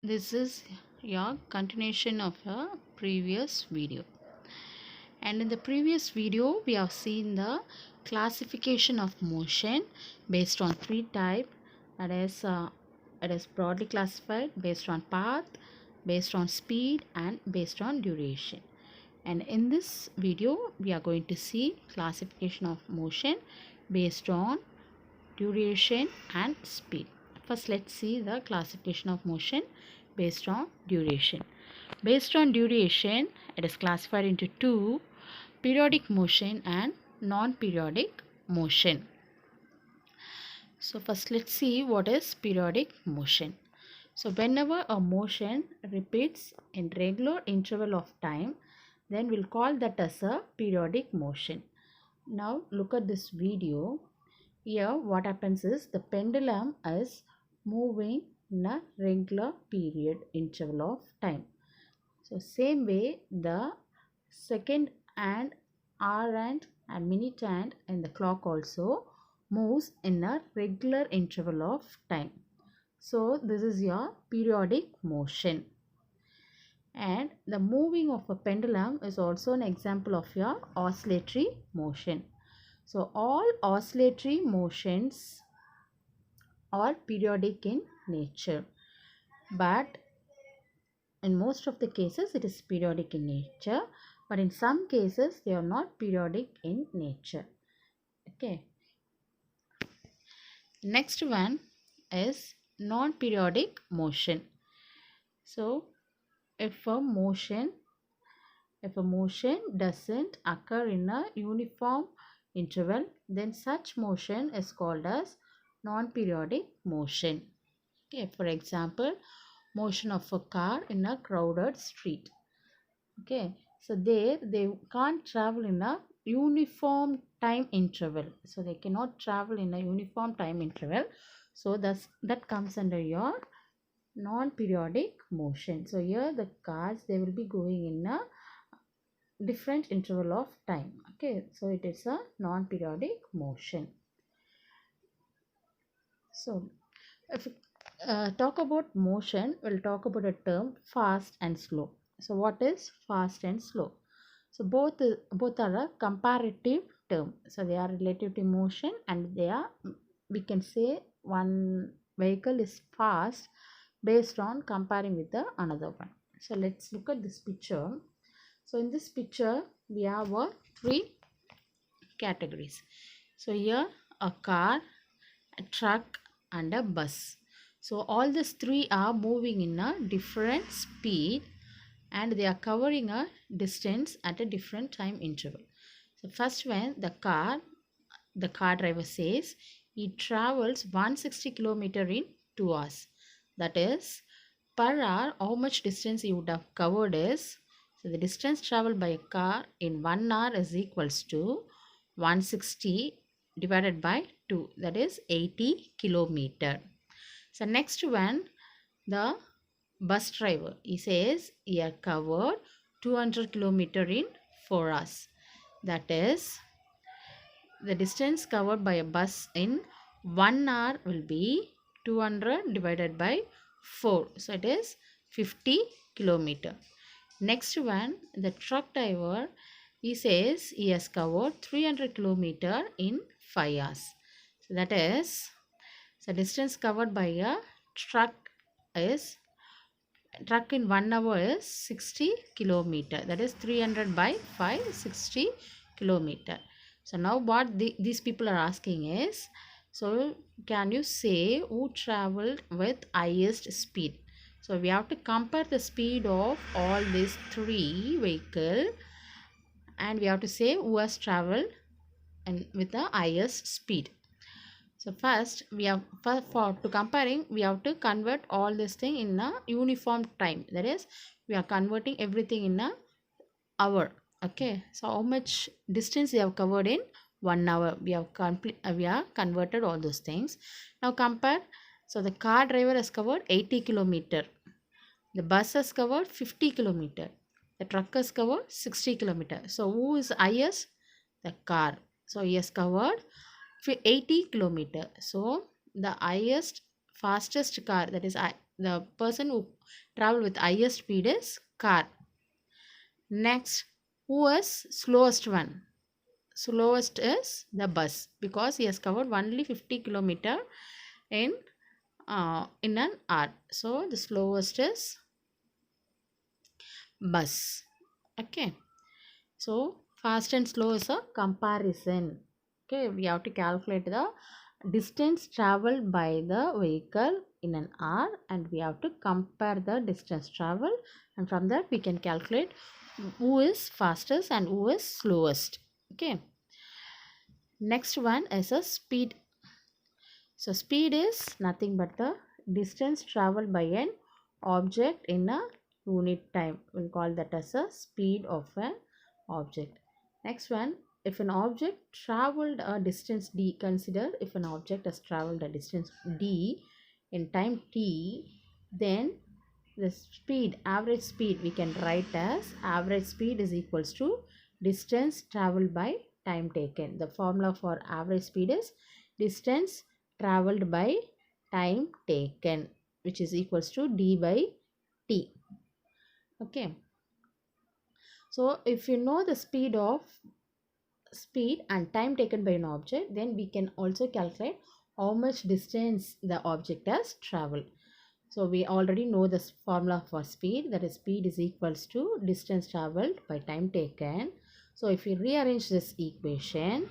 This is your continuation of a previous video. And in the previous video, we have seen the classification of motion based on three types. That is, it is broadly classified based on path, based on speed, and based on duration. And in this video, we are going to see classification of motion based on duration and speed. First, let's see the classification of motion based on duration. Based on duration, it is classified into two: periodic motion and non-periodic motion. So first let's see what is periodic motion. So whenever a motion repeats in regular interval of time, then we'll call that as a periodic motion. Now look at this video. Here what happens is the pendulum is moving in a regular period interval of time. So same way the second and hour and minute hand in the clock also moves in a regular interval of time. So this is your periodic motion. And the moving of a pendulum is also an example of your oscillatory motion. So all oscillatory motions are periodic in nature, but in most of the cases it is periodic in nature, but in some cases they are not periodic in nature. Okay, next one is non-periodic motion. So if a motion doesn't occur in a uniform interval, then such motion is called as non-periodic motion. Okay, for example, motion of a car in a crowded street. Okay, so they can't travel in a uniform time interval, so they cannot travel in a uniform time interval, so that comes under your non-periodic motion. So here the cars, they will be going in a different interval of time. Okay, so it is a non-periodic motion. So if talk about motion, we'll talk about a term fast and slow. So what is fast and slow? So both are a comparative term. So they are relative to motion, and they are, we can say one vehicle is fast based on comparing with the another one. So let's look at this picture. So in this picture we have three categories. So here a car, a truck, and a bus. So all these three are moving in a different speed, and they are covering a distance at a different time interval. So first one, the car driver says he travels 160 kilometer in 2 hours. That is, per hour how much distance he would have covered is, so the distance traveled by a car in 1 hour is equals to 160 divided by 2, that is 80 kilometer. So next one, the bus driver, he says he had covered 200 kilometer in 4 hours. That is, the distance covered by a bus in 1 hour will be 200 divided by 4. So it is 50 kilometer. Next one, the truck driver, he says he has covered 300 kilometer in 5 hours. So that is, the distance covered by a truck is, truck in 1 hour is 60 kilometer. That is 300 by 5, 60 kilometer. So now what these people are asking is, so can you say who traveled with highest speed? So we have to compare the speed of all these three vehicles, and we have to say who has traveled and with the highest speed. So first we have, for to comparing, we have to convert all this thing in a uniform time. That is, we are converting everything in a hour. Okay, so how much distance we have covered in 1 hour, we have we are converted all those things. Now compare. So the car driver has covered 80 kilometer, the bus has covered 50 kilometer, the truck has covered 60 kilometer. So who is highest? The car. So he has covered 80 kilometer. So the highest fastest car, that is The person who travel with highest speed is car. Next, who is slowest one? Slowest is the bus because he has covered only 50 km in an hour. So the slowest is bus. Okay. So fast and slow is a comparison. Okay, we have to calculate the distance traveled by the vehicle in an hour, and we have to compare the distance traveled, and from that we can calculate who is fastest and who is slowest. Okay. Next one is a speed. So speed is nothing but the distance traveled by an object in a unit time. We'll call that as a speed of an object. Next one, if an object traveled a distance d, consider if an object has traveled a distance d in time t, then the speed, average speed, we can write as average speed is equals to distance traveled by time taken. The formula for average speed is distance traveled by time taken, which is equals to d by t. Okay. So if you know the speed and time taken by an object, then we can also calculate how much distance the object has traveled. So we already know this formula for speed, that is speed is equals to distance traveled by time taken. So if we rearrange this equation,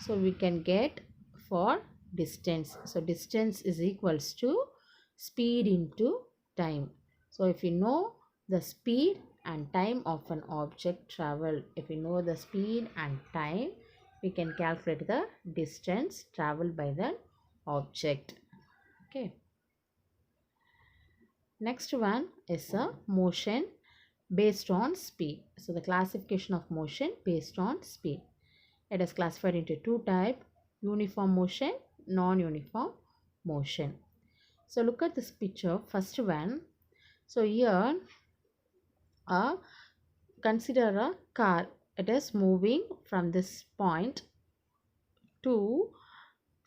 so we can get for distance. So distance is equals to speed into time. So if you know the speed and time of an object traveled, if we know the speed and time, we can calculate the distance traveled by the object. Okay. Next one is a motion based on speed. So the classification of motion based on speed. It is classified into two types: uniform motion, non-uniform motion. So look at this picture, first one. So here consider a car. It is moving from this point to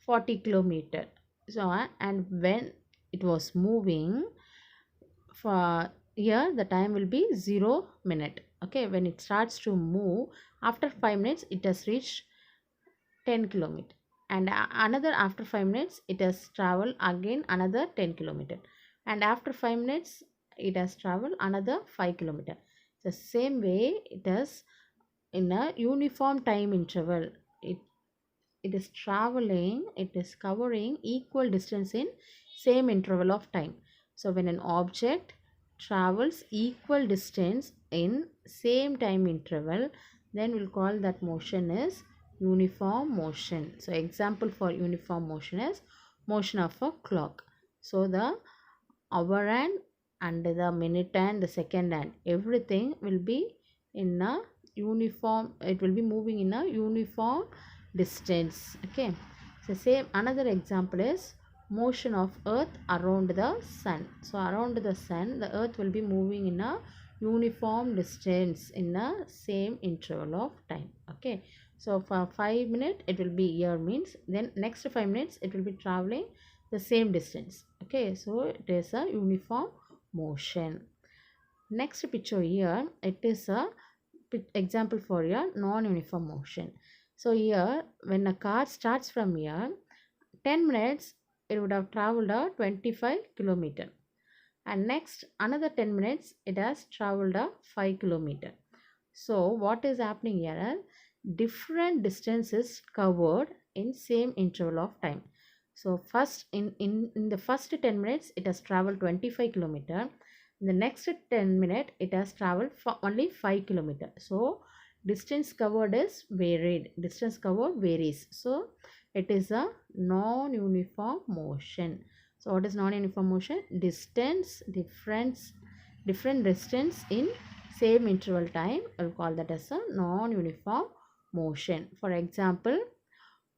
40 kilometer. So and when it was moving, for here the time will be 0 minute. Okay, when it starts to move, after 5 minutes it has reached 10 kilometer, and another after 5 minutes it has traveled again another 10 kilometer, and after 5 minutes it has traveled another 5 kilometer. The same way it is in a uniform time interval. It is traveling, it is covering equal distance in same interval of time. So when an object travels equal distance in same time interval, then we'll call that motion is uniform motion. So example for uniform motion is motion of a clock. So the hour hand and the minute hand, the second hand, everything will be in a uniform, it will be moving in a uniform distance. Okay. So same another example is motion of earth around the sun. So around the sun the earth will be moving in a uniform distance in a same interval of time. Okay. So for 5 minutes it will be here, means then next 5 minutes it will be traveling the same distance. Okay. So it is a uniform motion. Next picture here, it is a example for a non-uniform motion. So here when a car starts from here, 10 minutes it would have traveled a 25 kilometer, and next another 10 minutes it has traveled a 5 kilometer. So what is happening here, different distances covered in same interval of time. So first in the first 10 minutes it has traveled 25 kilometer. In the next 10 minutes it has traveled for only 5 kilometer. So distance covered is varied, distance covered varies. So it is a non-uniform motion. So what is non-uniform motion? Distance different distance in same interval time. I will call that as a non-uniform motion. For example,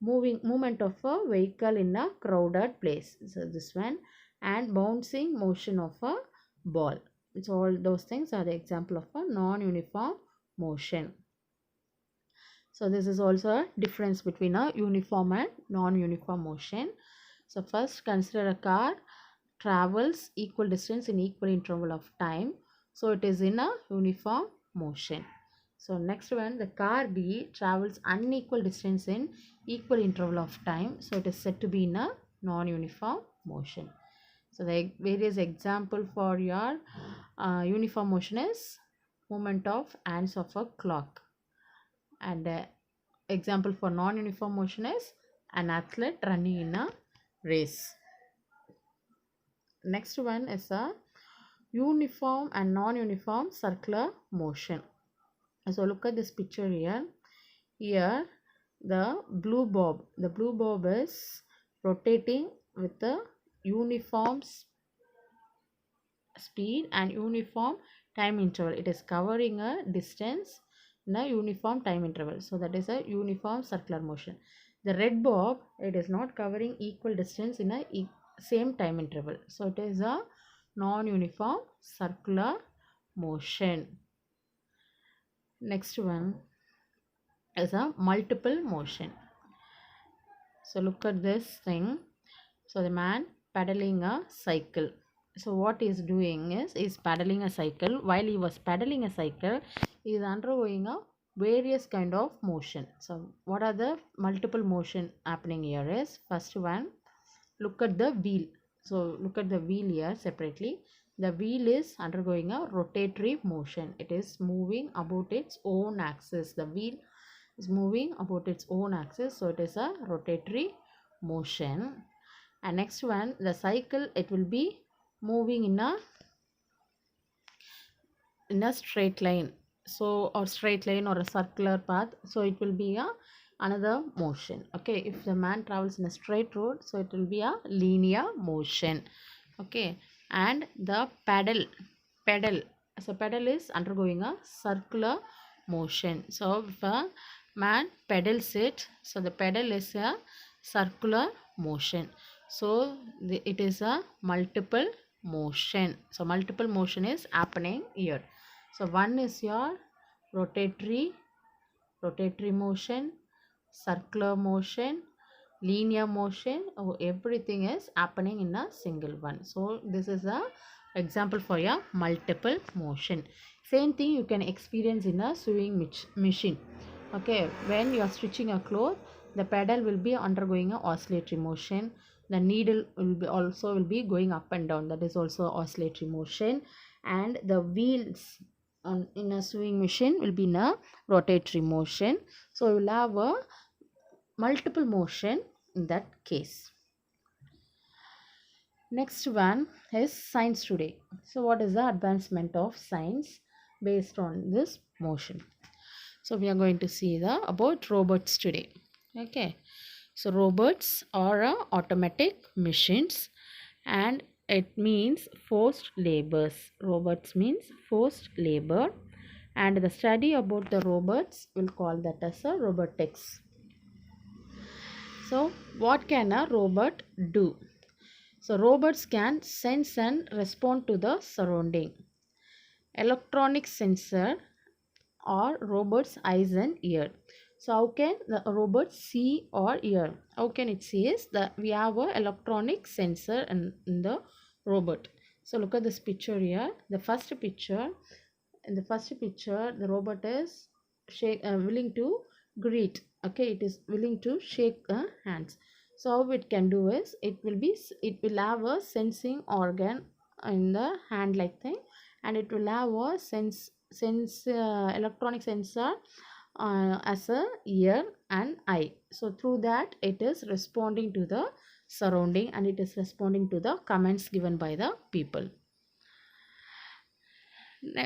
movement of a vehicle in a crowded place. So this one, and bouncing motion of a ball. So all those things are the example of a non-uniform motion. So this is also a difference between a uniform and non-uniform motion. So first consider a car travels equal distance in equal interval of time, so it is in a uniform motion. So next one, the car B travels unequal distance in equal interval of time, so it is said to be in a non-uniform motion. So the various example for your uniform motion is movement of hands of a clock, and example for non-uniform motion is an athlete running in a race. Next one is a uniform and non-uniform circular motion. So look at this picture here. Here the blue bob is rotating with the uniform speed and uniform time interval. It is covering a distance in a uniform time interval, so that is a uniform circular motion. The red bob, it is not covering equal distance in a same time interval, so it is a non-uniform circular motion. Next one is a multiple motion. So look at this thing. So the man pedaling a cycle. So what he is doing is pedaling a cycle. While he was pedaling a cycle, he is undergoing a various kind of motion. So what are the multiple motion happening here is, first one, look at the wheel. So look at the wheel here separately. The wheel is undergoing a rotatory motion. It is moving about its own axis. The wheel is moving about its own axis, so it is a rotatory motion. And next one, the cycle, it will be moving in a straight line, so or straight line or a circular path, so it will be another motion. Okay, if the man travels in a straight road, so it will be a linear motion. Okay, and the pedal, so pedal is undergoing a circular motion. So if a man pedals it, so the pedal is a circular motion, so it is a multiple motion. So multiple motion is happening here. So one is your rotatory motion, circular motion, linear motion. Everything is happening in a single one. So this is a example for your multiple motion. Same thing you can experience in a sewing machine. Okay, when you are stitching a cloth, the pedal will be undergoing a oscillatory motion. The needle will be going up and down, that is also oscillatory motion. And the wheels in a sewing machine will be in a rotatory motion. So you will have a multiple motion in that case. Next one is science today. So what is the advancement of science based on this motion? So we are going to see about robots today. Okay, so robots are automatic machines, and it means forced labors. Robots means forced labor, and the study about the robots will call that as a robotics. So what can a robot do? So robots can sense and respond to the surrounding. Electronic sensor or robot's eyes and ear. So how can the robot see or hear? How can it see is that we have a electronic sensor in the robot. So look at this picture here. In the first picture, the robot is willing to greet. Okay, it is willing to shake hands. So how it can do is, it will have a sensing organ in the hand like thing, and it will have a electronic sensor as a ear and eye. So through that it is responding to the surrounding, and it is responding to the comments given by the people.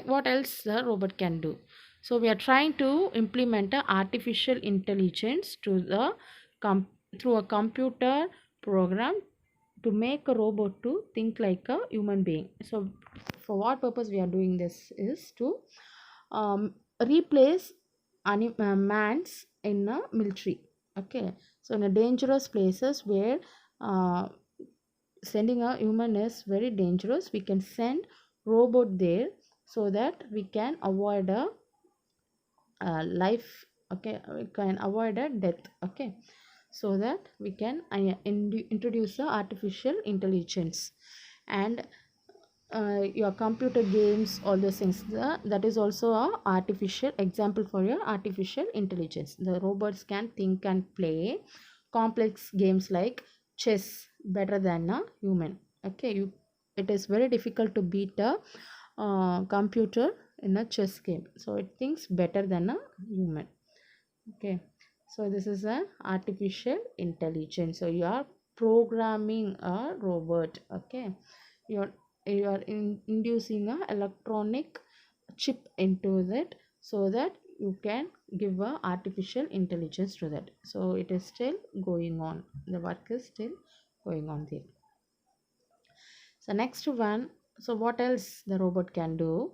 What else the robot can do? So we are trying to implement a artificial intelligence to the through a computer program to make a robot to think like a human being. So for what purpose we are doing this is to replace mans in a military. Okay, so in a dangerous places where sending a human is very dangerous, we can send robot there, so that we can avoid a life. Okay, we can avoid a death. Okay, so that we can introduce the artificial intelligence. and your computer games, all those things, that is also a artificial example for your artificial intelligence. The robots can think and play complex games like chess better than a human. Okay, it is very difficult to beat a computer in a chess game, so it thinks better than a human. Okay, so this is an artificial intelligence. So you are programming a robot. Okay, you're inducing a electronic chip into that, so that you can give a artificial intelligence to that. So it is still going on, the work is still going on there. So next one, so what else the robot can do?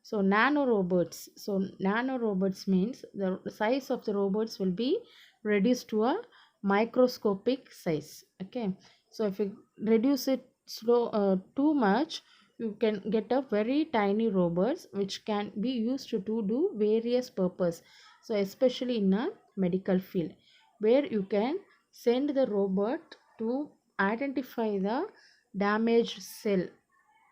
So nano robots. So nano robots means the size of the robots will be reduced to a microscopic size. Okay. So if you reduce it too much, you can get a very tiny robots which can be used to do various purpose. So especially in a medical field, where you can send the robot to identify the damaged cell.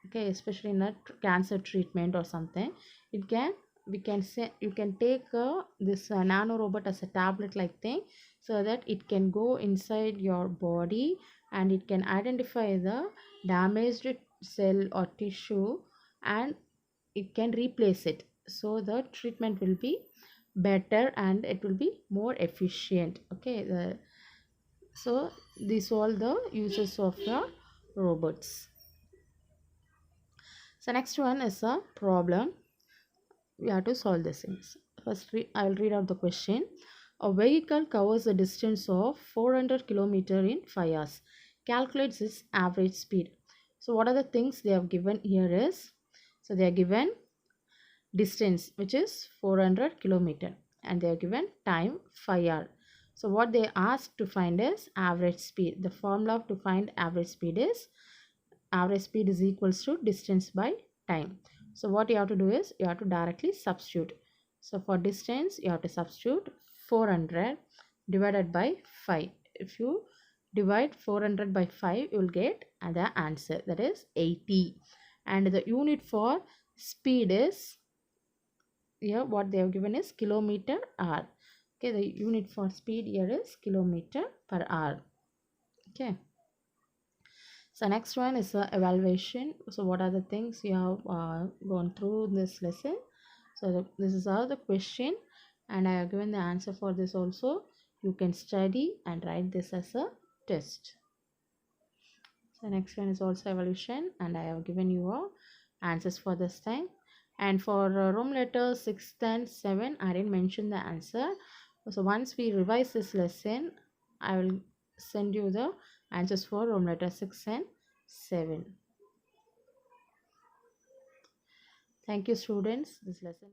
Okay, especially in a cancer treatment or something, it can we can say you can take this nano robot as a tablet like thing, so that it can go inside your body and it can identify the damaged cell or tissue, and it can replace it, so the treatment will be better and it will be more efficient. Okay, so these all the uses of the robots. So next one is a problem. We have to solve these things. First, I will read out the question. A vehicle covers a distance of 400 km in 5 hours. Calculates its average speed. So what are the things they have given here is, so they are given distance which is 400 km, and they are given time 5 hours. So what they asked to find is average speed. The formula to find average speed is equals to distance by time. So what you have to do is you have to directly substitute. So for distance you have to substitute 400 divided by 5. If you divide 400 by 5, you will get the answer, that is 80. And the unit for speed is, here what they have given is kilometer hour. Okay, the unit for speed here is kilometer per hour. Okay. So next one is evaluation. So what are the things you have gone through this lesson? So this is all the question, and I have given the answer for this also. You can study and write this as a test. So next one is also evaluation, and I have given you all answers for this time. And for room letter 6 and 7, I didn't mention the answer. So once we revise this lesson, I will send you the answers for room letter 6 and 7. Thank you, students. This lesson